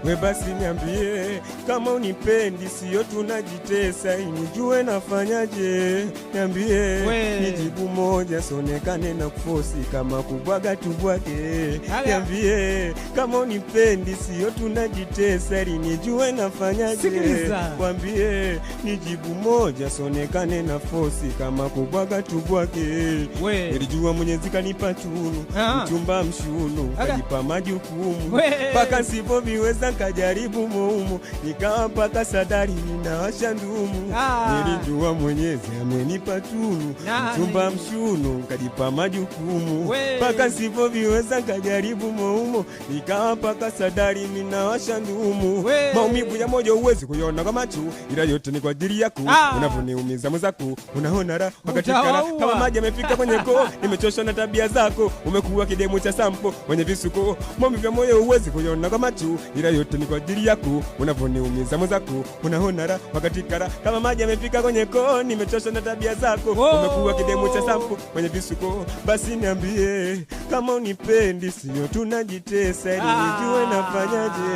We basi niambie kama unipendi, sio tunajitesa, nijue nafanyaje. Niambie nijibu moja, sonekane na kufosi, kama kubwaga tubwage. Niambie kama unipendi, sio tunajitesa, nijue nafanyaje. Kwambie nijibu moja, sonekane na fosi, kama kubwaga tubwage. Nilijua Mwenyezi kanipa tunu, mchumba mshunu, kajipa majukumu, paka sipo viweza kajaribu muumu, nikawa mpaka sadari ninawasha ndumu. Nilijua Mwenyezi amenipa tunu, mchumba mshunu, kajipa majukumu, paka sipo viweza kajaribu muumu, nikawa mpaka sadari ninawasha ndumu. Maumivu ya moyo huwezi kuiona kwa macho, ila yote ni kwa ajili yako. Unavoniumiza mwenzako unaona raha, wakati kala kama maji yamefika kwenye koo. Nimechoshwa na tabia zako, umekuwa kidemu cha sampo mwenye visuko. Maumivu ya moyo huwezi kuiona kwa macho, ila yote ni kwa ajili yako. Unavoniumiza mwenzako unaona raha, wakati kala kama maji yamefika kwenye koo. Nimechoshwa na tabia zako, umekuwa kidemu cha sampo mwenye visuko. Basi niambie kama unipendi, sio tunajitesa, ili nijue nafanyaje.